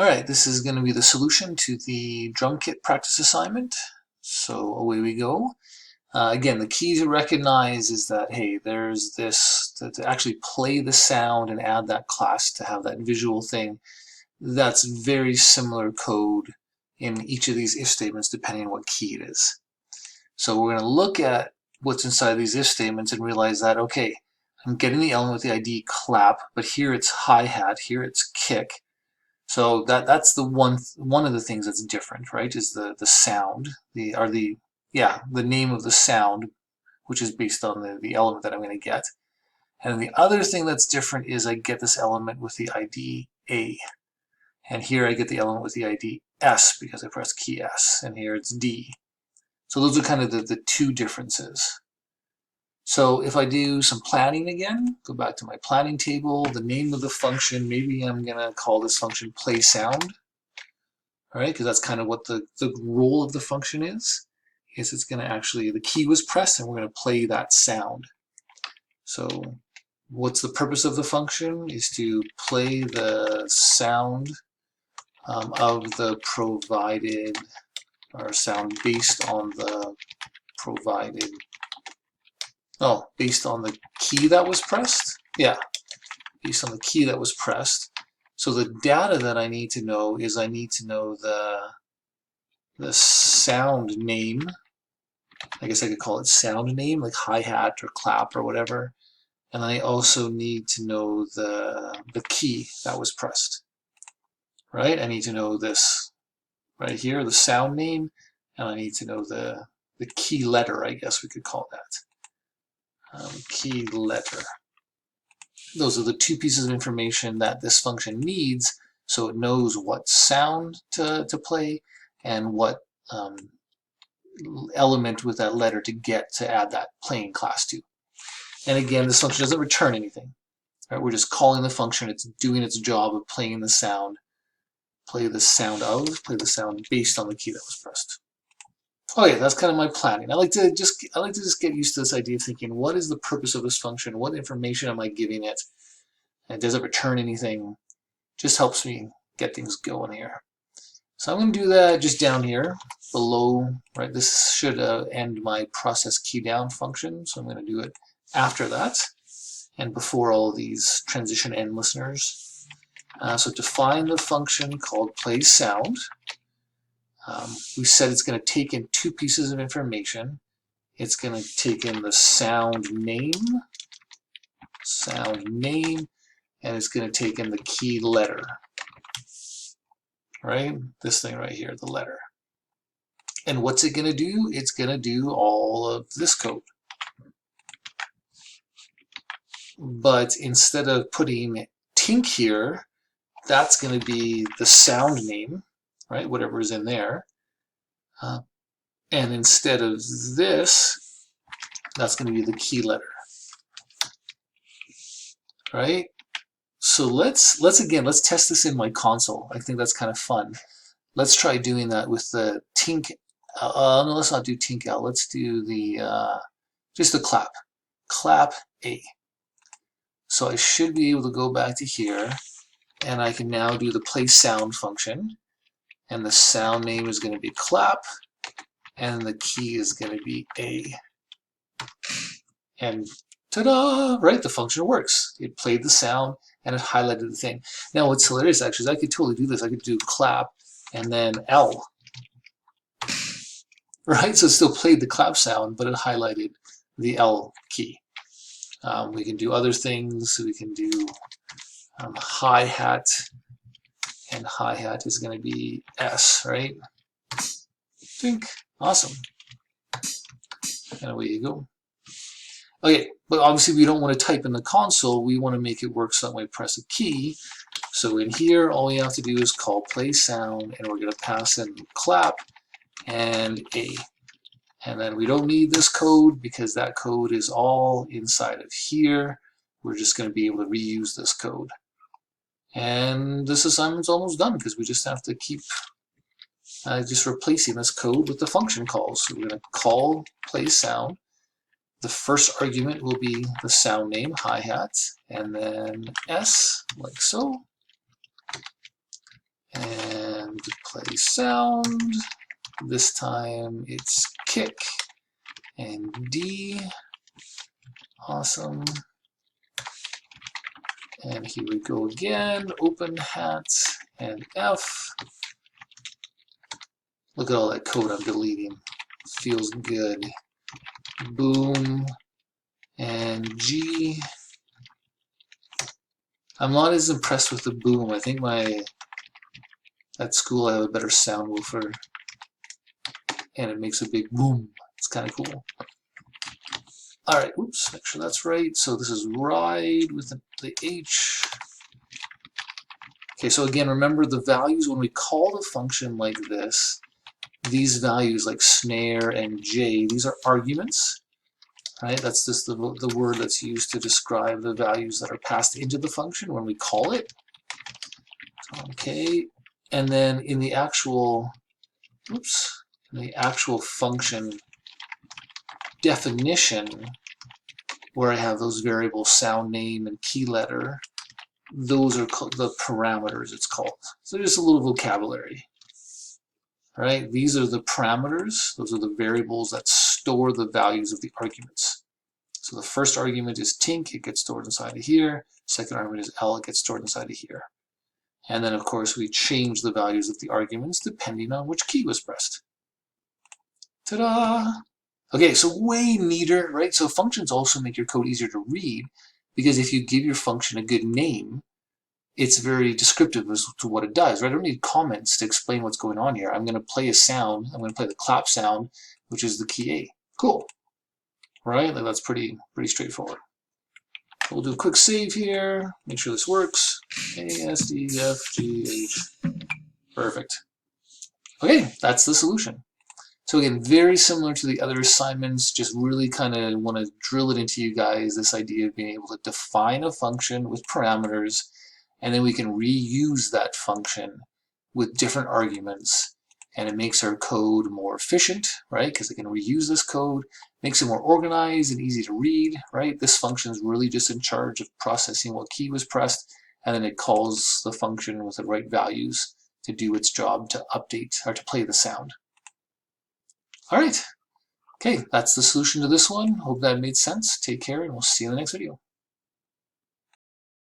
All right, this is going to be the solution to the drum kit practice assignment. So away we go. Again, the key to recognize is that, hey, there's this, to actually play the sound and add that class to have that visual thing. That's very similar code in each of these if statements depending on what key it is. So we're going to look at what's inside these if statements and realize that, okay, I'm getting the element with the ID clap, but here it's hi-hat, here it's kick. So that's the one of the things that's different, right? Is the sound, the name of the sound, which is based on the element that I'm going to get. And the other thing that's different is I get this element with the ID A. And here I get the element with the ID S because I press key S, and here it's D. So those are kind of the two differences. So if I do some planning again, go back to my planning table, the name of the function, maybe I'm going to call this function play sound, all right, because that's kind of what the role of the function is it's going to actually, the key was pressed and we're going to play that sound. So what's the purpose of the function is to play the sound of the provided, or sound based on the provided, based on the key that was pressed? Yeah, based on the key that was pressed. So the data that I need to know is I need to know the sound name. I guess I could call it sound name, like hi-hat or clap or whatever. And I also need to know the key that was pressed, right? I need to know this right here, the sound name, and I need to know the key letter, I guess we could call that. Key letter. Those are the two pieces of information that this function needs, so it knows what sound to play and what element with that letter to get to add that playing class to. And again, this function doesn't return anything. Right? We're just calling the function. It's doing its job of playing the sound. Play the sound based on the key that was pressed. Okay, that's kind of my planning. I like to just get used to this idea of thinking, what is the purpose of this function? What information am I giving it? And does it return anything? Just helps me get things going here. So I'm going to do that just down here below, right? This should end my process key down function. So I'm going to do it after that and before all of these transition end listeners. So define the function called play sound. We said it's going to take in two pieces of information. It's going to take in the sound name, and it's going to take in the key letter, right? This thing right here, the letter. And what's it going to do? It's going to do all of this code. But instead of putting tink here, that's going to be the sound name, right? Whatever is in there. And instead of this, that's going to be the key letter, right? So let's test this in my console. I think that's kind of fun. Let's try doing that with the tink. No, let's not do tink L. Let's do the just the clap. Clap A. So I should be able to go back to here, and I can now do the play sound function, and the sound name is going to be clap, and the key is going to be A. And ta-da! Right, the function works. It played the sound and it highlighted the thing. Now what's hilarious actually is I could totally do this. I could do clap and then L. Right, so it still played the clap sound, but it highlighted the L key. We can do other things. We can do hi-hat, and hi-hat is going to be S, right? Think. Awesome. And away you go. Okay, but obviously we don't want to type in the console. We want to make it work so that when we press a key. So in here, all we have to do is call play sound, and we're going to pass in clap and A. And then we don't need this code because that code is all inside of here. We're just going to be able to reuse this code. And this assignment's almost done because we just have to keep just replacing this code with the function calls. So we're going to call play sound. The first argument will be the sound name, hi-hat, and then S, like so. and play sound. This time it's kick and D. Awesome. And here we go again, open hat and F. Look at all that code I'm deleting. Feels good. Boom and G. I'm not as impressed with the boom. I think at school I have a better sound woofer and it makes a big boom. It's kind of cool. All right, oops, make sure that's right. So this is ride with the H. Okay, so again, remember the values when we call the function like this, these values like snare and J, these are arguments, right? That's just the word that's used to describe the values that are passed into the function when we call it. Okay, and then in the actual, oops, in the actual function definition, where I have those variables sound name and key letter, those are the parameters, it's called. So just a little vocabulary. Right? These are the parameters. Those are the variables that store the values of the arguments. So the first argument is tink, it gets stored inside of here. Second argument is L, it gets stored inside of here. And then of course we change the values of the arguments depending on which key was pressed. Ta-da! Okay, so way neater, right? So functions also make your code easier to read because if you give your function a good name, it's very descriptive as to what it does, right? I don't need comments to explain what's going on here. I'm going to play a sound. I'm going to play the clap sound, which is the key A. Cool, right? Like that's pretty straightforward. So we'll do a quick save here. Make sure this works. A, S, D, F, G, H. Perfect. Okay, that's the solution. So again, very similar to the other assignments, just really kind of want to drill it into you guys, this idea of being able to define a function with parameters, and then we can reuse that function with different arguments, and it makes our code more efficient, right? Because I can reuse this code, makes it more organized and easy to read, right? This function is really just in charge of processing what key was pressed, and then it calls the function with the right values to do its job to update or to play the sound. All right, okay, that's the solution to this one. Hope that made sense. Take care, and we'll see you in the next video.